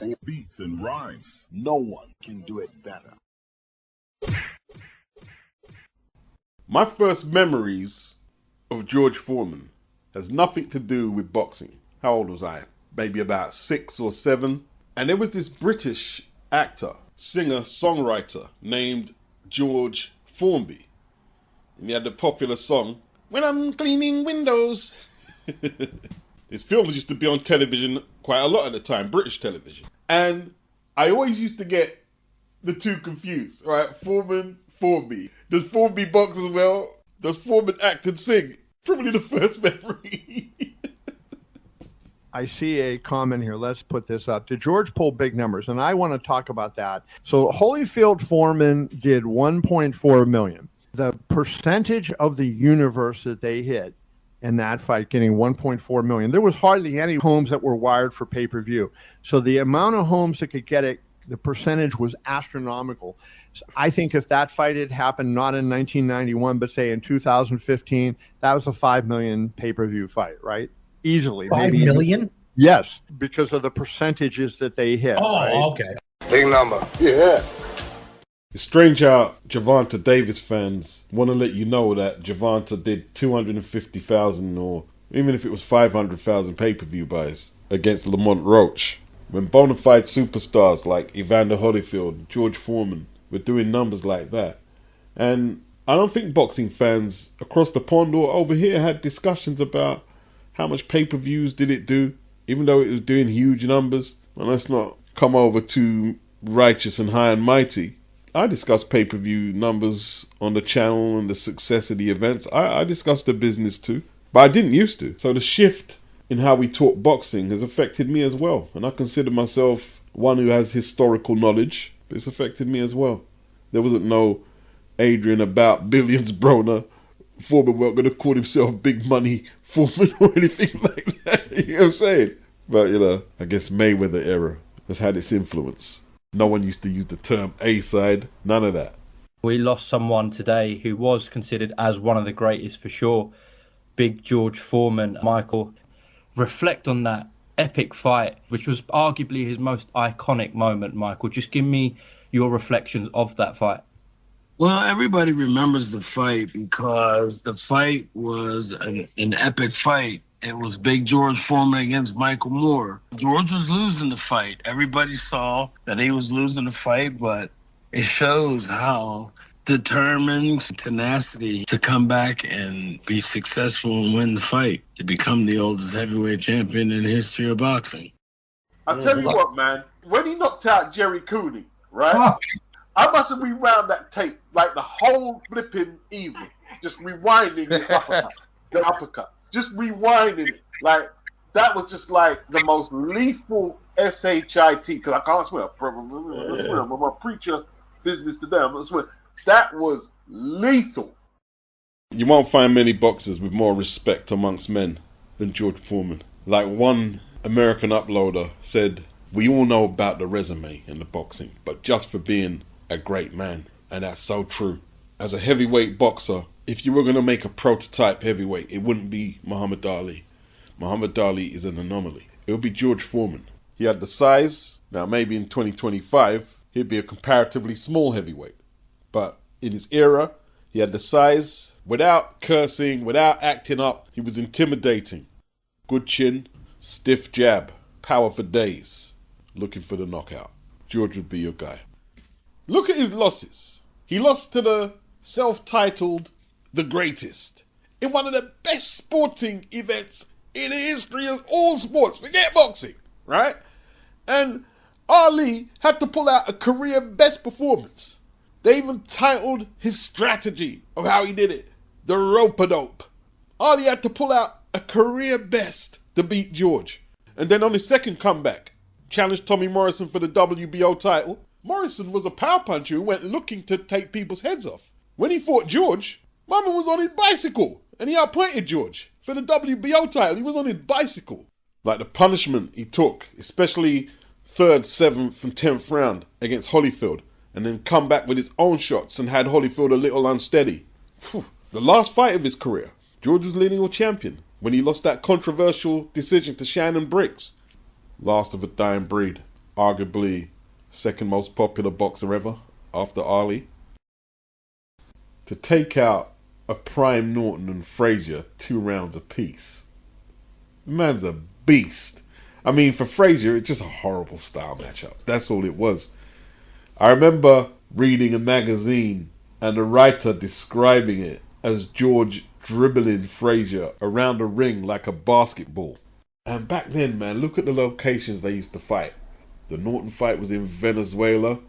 boxing. Beats and rhymes. No one can do it better. My first memories of George Foreman has nothing to do with boxing. How old was I? Maybe about 6 or 7. And there was this British actor, singer, songwriter named George Formby. And he had the popular song, "When I'm Cleaning Windows." His films used to be on television quite a lot at the time, British television. And I always used to get the two confused, right? Foreman, Formby. Does Formby box as well? Does Foreman act and sing? Probably the first memory. I see a comment here. Let's put this up. Did George pull big numbers? And I want to talk about that. So Holyfield Foreman did 1.4 million. The percentage of the universe that they hit in that fight, getting 1.4 million. There was hardly any homes that were wired for pay-per-view. So the amount of homes that could get it, the percentage was astronomical. So I think if that fight had happened not in 1991, but say in 2015, that was a 5 million pay-per-view fight, right? Easily. 5 million? Yes, because of the percentages that they hit. Oh, right? okay. Big number. Yeah. It's strange how Gervonta Davis fans want to let you know that Gervonta did 250,000 or even if it was 500,000 pay-per-view buys against Lamont Roach. When bona fide superstars like Evander Holyfield, George Foreman were doing numbers like that. And I don't think boxing fans across the pond or over here had discussions about how much pay-per-views did it do, even though it was doing huge numbers. And let's not come over too righteous and high and mighty. I discuss pay-per-view numbers on the channel and the success of the events. I discuss the business too, but I didn't used to. So the shift in how we talk boxing has affected me as well. And I consider myself one who has historical knowledge, but it's affected me as well. There wasn't no Adrian about billions Broner. Foreman weren't going to call himself Big Money Foreman or anything like that. You know what I'm saying? But, you know, I guess Mayweather era has had its influence. No one used to use the term A-side. None of that. We lost someone today who was considered as one of the greatest for sure. Big George Foreman. Michael, reflect on that epic fight, which was arguably his most iconic moment, Michael. Just give me your reflections of that fight. Well, everybody remembers the fight because the fight was an epic fight. It was Big George Foreman against Michael Moore. George was losing the fight. Everybody saw that he was losing the fight, but it shows how determined, tenacity to come back and be successful and win the fight, to become the oldest heavyweight champion in the history of boxing. I'll tell you what, man. When he knocked out Jerry Cooney, right? I must have rewound that tape like the whole flipping evening, just rewinding this the uppercut. Just rewinding it. Like, that was just like the most lethal SHIT, because I can't swear. I'm a preacher business to them. I swear. That was lethal. You won't find many boxers with more respect amongst men than George Foreman. Like one American uploader said, we all know about the resume in the boxing, but just for being a great man. And that's so true. As a heavyweight boxer, if you were going to make a prototype heavyweight, it wouldn't be Muhammad Ali. Muhammad Ali is an anomaly. It would be George Foreman. He had the size. Now, maybe in 2025, he'd be a comparatively small heavyweight. But in his era, he had the size. Without cursing, without acting up, he was intimidating. Good chin, stiff jab, power for days. Looking for the knockout. George would be your guy. Look at his losses. He lost to the self-titled The Greatest in one of the best sporting events in the history of all sports. Forget boxing, right? And Ali had to pull out a career best performance. They even titled his strategy of how he did it, the rope-a-dope. Ali had to pull out a career best to beat George. And then on his second comeback, challenged Tommy Morrison for the WBO title. Morrison was a power puncher who went looking to take people's heads off. When he fought George, my man was on his bicycle and he outpointed George. For the WBO title, he was on his bicycle. Like the punishment he took, especially 3rd, 7th and 10th round against Holyfield, and then come back with his own shots and had Holyfield a little unsteady. The last fight of his career, George was lineal champion when he lost that controversial decision to Shannon Briggs. Last of a dying breed. arguably second most popular boxer ever after Ali. To take out a prime Norton and Frazier 2 rounds apiece. The man's a beast. I mean, for Frazier, it's just a horrible style matchup. That's all it was. I remember reading a magazine and a writer describing it as George dribbling Frazier around the ring like a basketball. And back then, man, look at the locations they used to fight. The Norton fight was in Venezuela.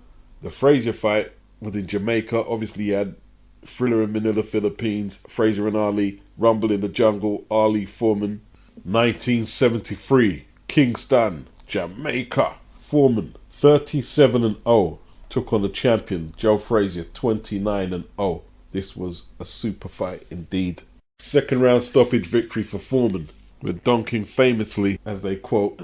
The Frazier fight was in Jamaica. Obviously, you had Thriller in Manila, Philippines. Frazier and Ali, Rumble in the Jungle, Ali, Foreman. 1973, Kingston, Jamaica. Foreman, 37-0. Took on the champion, Joe Frazier, 29-0. This was a super fight indeed. Second round stoppage victory for Foreman, with Donking famously, as they quote,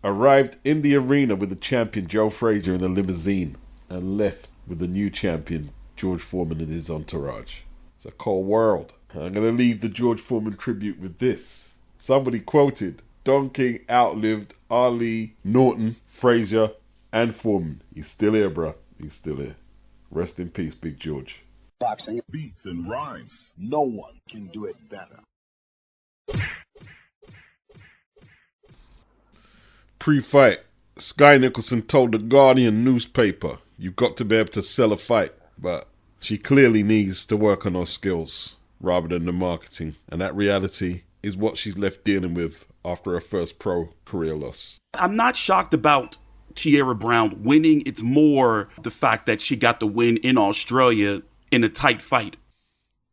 arrived in the arena with the champion Joe Frazier in a limousine and left with the new champion George Foreman and his entourage. It's a cold world. I'm going to leave the George Foreman tribute with this. Somebody quoted, Donking outlived Ali, Norton, Frazier, and Foreman. He's still here, bruh. He's still here. Rest in peace, Big George. Boxing beats and rhymes. No one can do it better. Pre-fight, Skye Nicolson told the Guardian newspaper, you've got to be able to sell a fight, but she clearly needs to work on her skills rather than the marketing, and that reality is what she's left dealing with after her first pro career loss. I'm not shocked about TIARA Brown winning. It's more the fact that she got the win in Australia in a tight fight.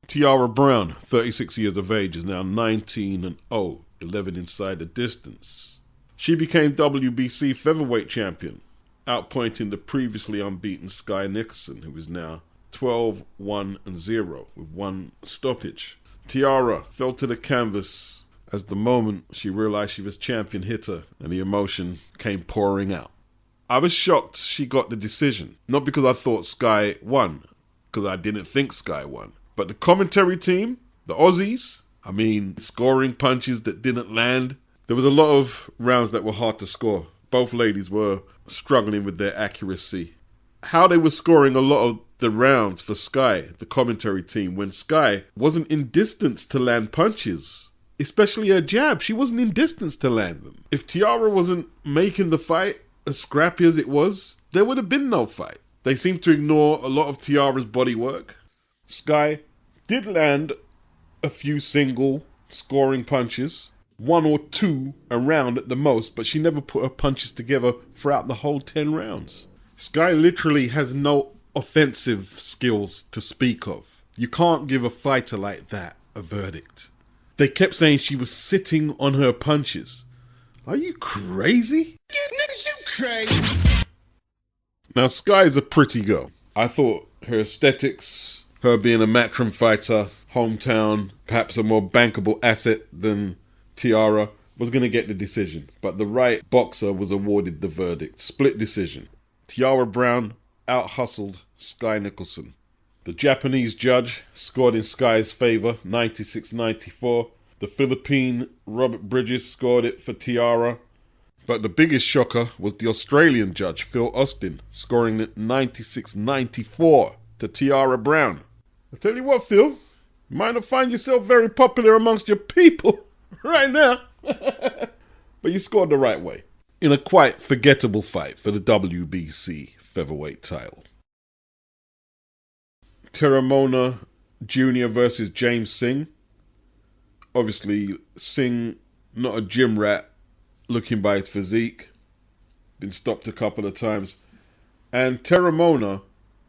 TIARA Brown, 36 years of age, is now 19-0, 11 inside the distance. She became WBC featherweight champion, outpointing the previously unbeaten Skye Nicolson, who is now 12-1-0 with 1 stoppage. TIARA fell to the canvas as the moment she realized she was champion hit her and the emotion came pouring out. I was shocked she got the decision, not because I thought Skye won, because I didn't think Skye won, but the commentary team, the Aussies, I mean, scoring punches that didn't land. There was a lot of rounds that were hard to score. Both ladies were struggling with their accuracy. How they were scoring a lot of the rounds for Skye, the commentary team, when Skye wasn't in distance to land punches, especially her jab. She wasn't in distance to land them. If TIARA wasn't making the fight as scrappy as it was, there would have been no fight. They seemed to ignore a lot of TIARA's body work. Skye did land a few single scoring punches, 1 or 2 a round at the most, but she never put her punches together throughout the whole 10 rounds. Skye literally has no offensive skills to speak of. You can't give a fighter like that a verdict. They kept saying she was sitting on her punches. Are you crazy? Niggas, you crazy. Now, Skye is a pretty girl. I thought her aesthetics, her being a matchroom fighter, hometown, perhaps a more bankable asset than TIARA, was going to get the decision. But the right boxer was awarded the verdict. Split decision. TIARA Brown out-hustled Skye Nicolson. The Japanese judge scored in Skye's favour, 96-94. The Philippine Robert Bridges scored it for TIARA. But the biggest shocker was the Australian judge, Phil Austin, scoring it 96-94 to TIARA Brown. I tell you what, Phil, you might not find yourself very popular amongst your people right now. But you scored the right way, in a quite forgettable fight for the WBC featherweight title. TERAMOANA Jr. versus James Singh. Obviously, Singh, not a gym rat, looking by his physique. Been stopped a couple of times. And TERAMOANA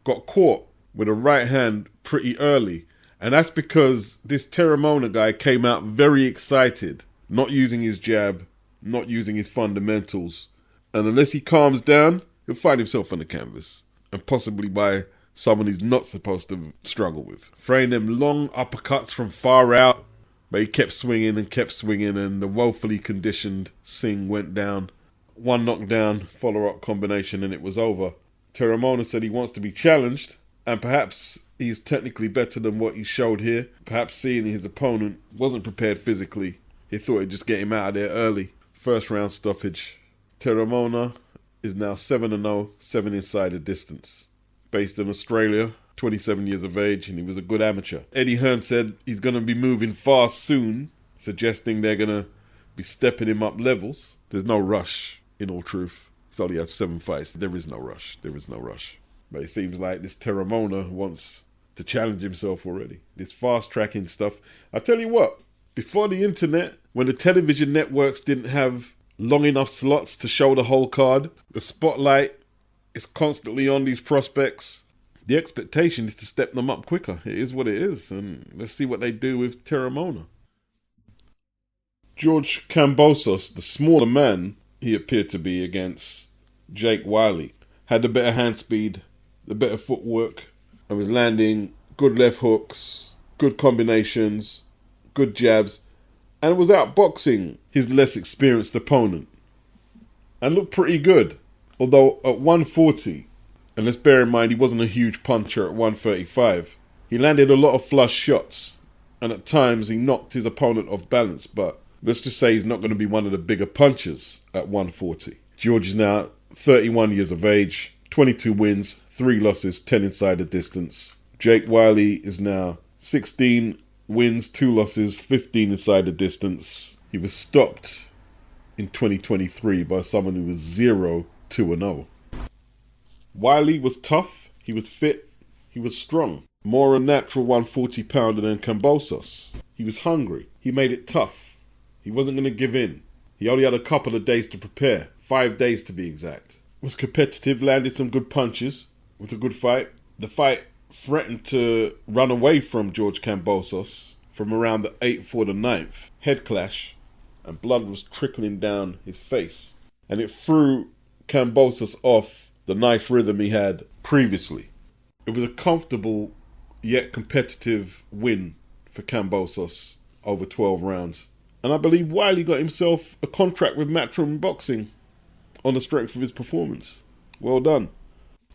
got caught with a right hand pretty early. And that's because this TERAMOANA guy came out very excited, not using his jab, not using his fundamentals. And unless he calms down, he'll find himself on the canvas. And possibly by someone he's not supposed to struggle with. Throwing them long uppercuts from far out. But he kept swinging, and the woefully conditioned Singh went down. 1 knockdown, follow-up combination, and it was over. TERAMOANA said he wants to be challenged, and perhaps he's technically better than what he showed here. Perhaps seeing his opponent wasn't prepared physically, he thought he'd just get him out of there early. First round stoppage. TERAMOANA is now 7-0, 7 inside the distance. Based in Australia, 27 years of age, and he was a good amateur. Eddie Hearn said he's going to be moving fast soon, suggesting they're going to be stepping him up levels. There's no rush, in all truth. He's only had 7 fights. There is no rush. There is no rush. But it seems like this TERAMOANA wants to challenge himself already. This fast-tracking stuff. I tell you what, before the internet, when the television networks didn't have long enough slots to show the whole card, the spotlight is constantly on these prospects. The expectation is to step them up quicker. It is what it is, and let's see what they do with TERAMOANA. George Kambosos, the smaller man he appeared to be against Jake WYLLIE, had the better hand speed, the better footwork, and was landing good left hooks, good combinations, good jabs, and was outboxing his less experienced opponent. And looked pretty good, although at 140, and let's bear in mind he wasn't a huge puncher at 135, he landed a lot of flush shots, and at times he knocked his opponent off balance, but let's just say he's not going to be one of the bigger punchers at 140. George is now 31 years of age, 22 wins, 3 losses, 10 inside the distance. Jake WYLLIE is now 16 wins, 2 losses, 15 inside the distance. He was stopped in 2023 by someone who was 0-2-0. WYLLIE was tough, he was fit, he was strong. More a natural 140 pounder than Kambosos. He was hungry, he made it tough. He wasn't going to give in. He only had a couple of days to prepare, 5 days to be exact. Was competitive, landed some good punches. It was a good fight. The fight threatened to run away from George Kambosos from around the 8th or the 9th. Head clash, and blood was trickling down his face. And it threw Kambosos off the nice rhythm he had previously. It was a comfortable yet competitive win for Kambosos over 12 rounds. And I believe WYLLIE got himself a contract with Matchroom Boxing on the strength of his performance. Well done.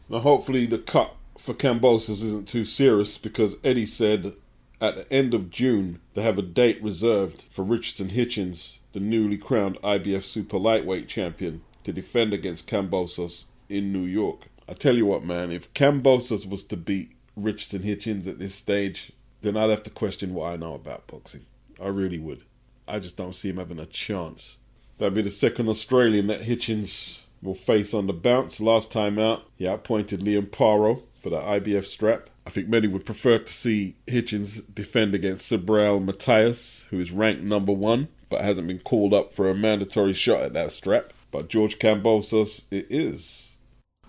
Now hopefully the cut for Kambosos isn't too serious, because Eddie said at the end of June they have a date reserved for Richardson Hitchens, the newly crowned IBF Super Lightweight champion, to defend against Kambosos in New York. I tell you what, man, if Kambosos was to beat Richardson Hitchens at this stage, then I'd have to question what I know about boxing. I really would. I just don't see him having a chance. That'd be the second Australian that Hitchens will face on the bounce. Last time out, he outpointed Liam Paro for the IBF strap. I think many would prefer to see Hitchens defend against Sibrel Matthias, who is ranked number 1, but hasn't been called up for a mandatory shot at that strap. But George Kambosos, it is.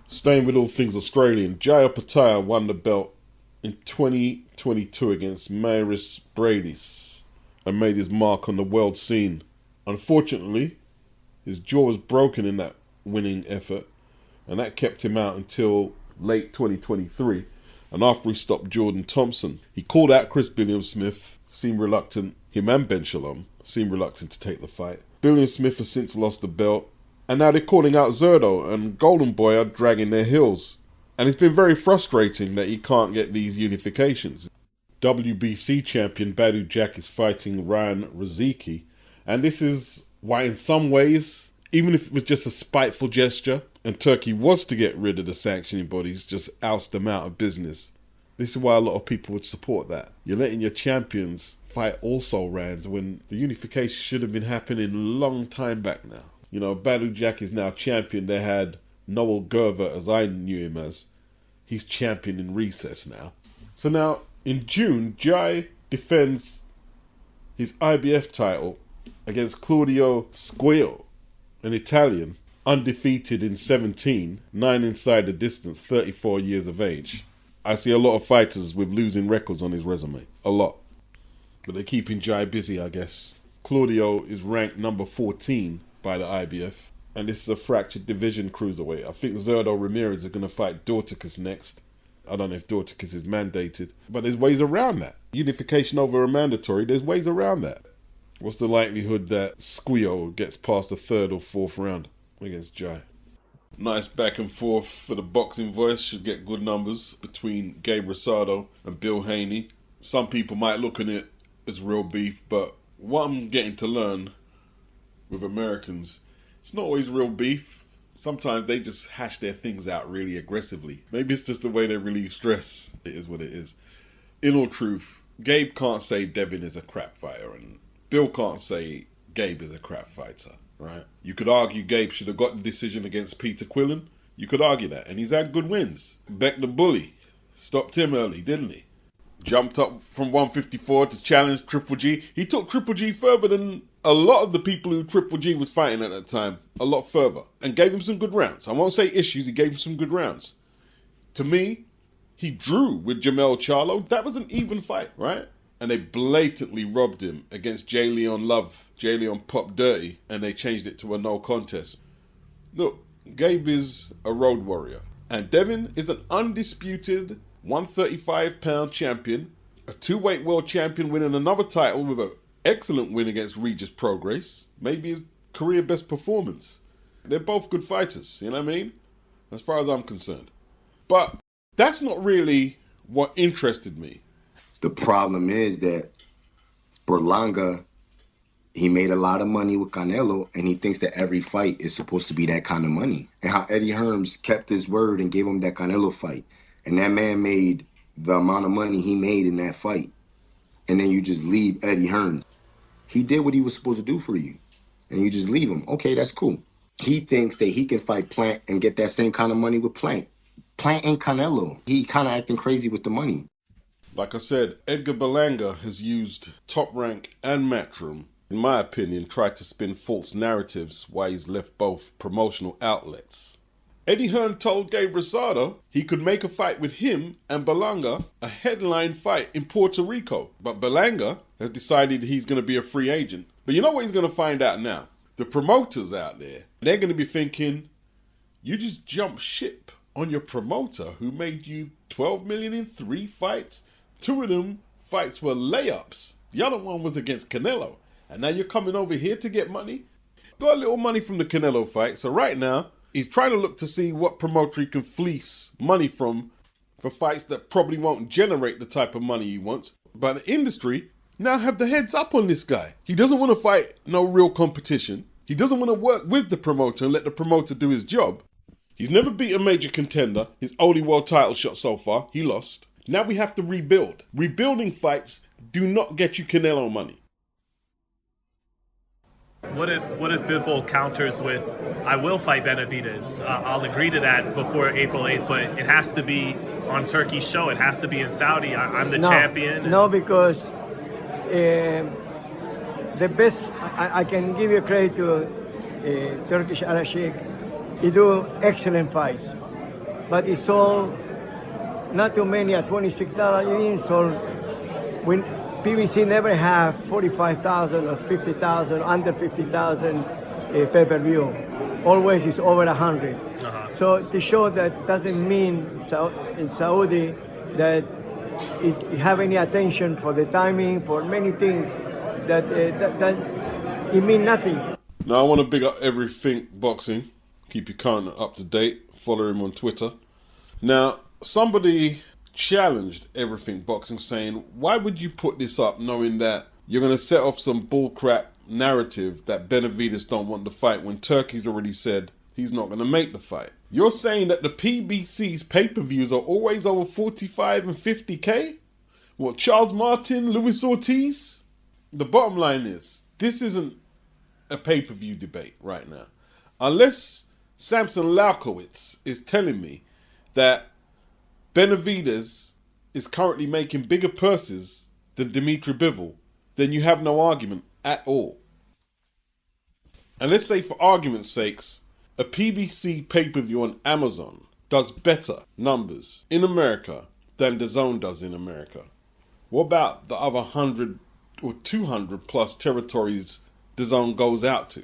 Staying with all things Australian, Jai OPETAETAIA won the belt in 2022 against Maurice Bradis and made his mark on the world scene. Unfortunately, his jaw was broken in that winning effort, and that kept him out until late 2023. And after he stopped Jordan Thompson, he called out Chris Billiam-Smith, seemed reluctant. Him and Ben Shalom seemed reluctant to take the fight. Billiam-Smith has since lost the belt, and now they're calling out Zerdo, and Golden Boy are dragging their heels. And it's been very frustrating that he can't get these unifications. WBC champion Badu Jack is fighting Ryan Rozicki, and this is why in some ways, even if it was just a spiteful gesture, and Turkey was to get rid of the sanctioning bodies, just oust them out of business, this is why a lot of people would support that. You're letting your champions fight also Rands when the unification should have been happening a long time back now. You know, Badu Jack is now champion. They had Noel Gerver, as I knew him as. He's champion in recess now. So now, in June, Jai defends his IBF title against Claudio Squio, an Italian, undefeated in 17, 9 inside the distance, 34 years of age. I see a lot of fighters with losing records on his resume. A lot. But they're keeping Jai busy, I guess. Claudio is ranked number 14 by the IBF, and this is a fractured division cruiserweight. I think Zerdo Ramirez is going to fight Dorticus next. I don't know if Dorticus is mandated, but there's ways around that. Unification over a mandatory, there's ways around that. What's the likelihood that Squio gets past the 3rd or 4th round against Jai? Nice back and forth for the Boxing Voice. Should get good numbers between Gabe Rosado and Bill Haney. Some people might look at it as real beef, but what I'm getting to learn with Americans, it's not always real beef. Sometimes they just hash their things out really aggressively. Maybe it's just the way they relieve stress. It is what it is. In all truth, Gabe can't say Devin is a crap fighter, and Bill can't say Gabe is a crap fighter, right? You could argue Gabe should have got the decision against Peter Quillen. You could argue that. And he's had good wins. Beck the Bully stopped him early, didn't he? Jumped up from 154 to challenge Triple G. He took Triple G further than a lot of the people who Triple G was fighting at that time. A lot further. And gave him some good rounds. I won't say issues, he gave him some good rounds. To me, he drew with Jamel Charlo. That was an even fight, right? And they blatantly robbed him against J. Leon Love. J. Leon popped dirty and they changed it to a no contest. Look, Gabe is a road warrior. And Devin is an undisputed 135-pound champion, a two-weight world champion winning another title with an excellent win against Regis Prograis. Maybe his career best performance. They're both good fighters, you know what I mean? As far as I'm concerned. But that's not really what interested me. The problem is that Berlanga, he made a lot of money with Canelo, and he thinks that every fight is supposed to be that kind of money. And how Eddie Hearns kept his word and gave him that Canelo fight. And that man made the amount of money he made in that fight. And then you just leave Eddie Hearns. He did what he was supposed to do for you. And you just leave him. Okay, that's cool. He thinks that he can fight Plant and get that same kind of money with Plant. Plant ain't Canelo. He kind of acting crazy with the money. Like I said, Edgar Berlanga has used Top Rank and Matchroom, in my opinion, tried to spin false narratives while he's left both promotional outlets. Eddie Hearn told Gabe Rosado he could make a fight with him and Berlanga, a headline fight in Puerto Rico. But Berlanga has decided he's going to be a free agent. But you know what he's going to find out now? The promoters out there, they're going to be thinking, you just jumped ship on your promoter who made you $12 million in 3 fights. 2 of them fights were layups. The other one was against Canelo. And now you're coming over here to get money? Got a little money from the Canelo fight. So right now, he's trying to look to see what promoter he can fleece money from for fights that probably won't generate the type of money he wants. But the industry now have the heads up on this guy. He doesn't want to fight no real competition. He doesn't want to work with the promoter and let the promoter do his job. He's never beat a major contender. His only world title shot so far, he lost. Now we have to rebuild. Rebuilding fights do not get you Canelo money. What if Bivol counters with, I will fight Benavidez. I'll agree to that before April 8th, but it has to be on Turkey's show. It has to be in Saudi. I'm the champion. No, because the best, I can give you credit to Turkish Al Sheikh. He do excellent fights, but he sold not too many at $26. He sold when PBC never have 45,000 or 50,000, under 50,000 pay-per-view. Always is over 100. So to show that doesn't mean in Saudi that it have any attention for the timing, for many things that it mean nothing. Now I want to big up Everything Boxing. Keep you current and up to date. Follow him on Twitter. Now, somebody challenged Everything Boxing saying, why would you put this up knowing that you're going to set off some bullcrap narrative that Benavidez don't want the fight when Turkey's already said he's not going to make the fight? You're saying that the PBC's pay-per-views are always over 45 and 50k? What, Charles Martin, Luis Ortiz? The bottom line is, this isn't a pay-per-view debate right now. Unless Samson Laukowitz is telling me that Benavidez is currently making bigger purses than Dimitri Bivol, then you have no argument at all. And let's say for argument's sakes, a PBC pay-per-view on Amazon does better numbers in America than DAZN does in America. What about the other 100 or 200 plus territories DAZN goes out to?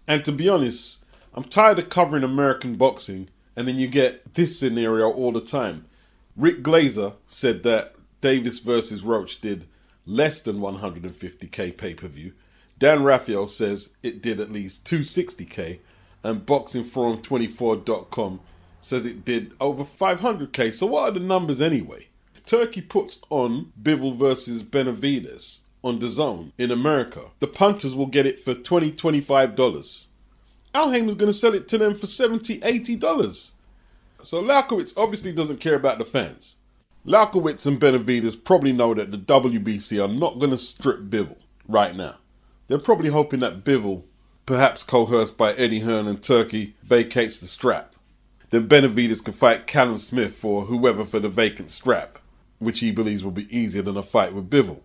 And to be honest, I'm tired of covering American boxing and then you get this scenario all the time. Rick Glazer said that Davis versus Roach did less than 150k pay-per-view. Dan Raphael says it did at least 260k. And BoxingForum24.com says it did over 500k. So what are the numbers anyway? Turkey puts on Bivol versus Benavidez on DAZN in America. The punters will get it for $20, $25. Al Haymon's going to sell it to them for $70, $80. So Lowkowitz obviously doesn't care about the fans. Lowkowitz and Benavidez probably know that the WBC are not going to strip Bivol right now. They're probably hoping that Bivol, perhaps coerced by Eddie Hearn and Turkey, vacates the strap. Then Benavidez can fight Callum Smith or whoever for the vacant strap, which he believes will be easier than a fight with Bivol.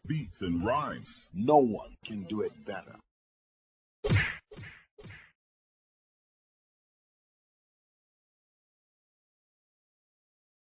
Beats and rhymes. No one can do it better.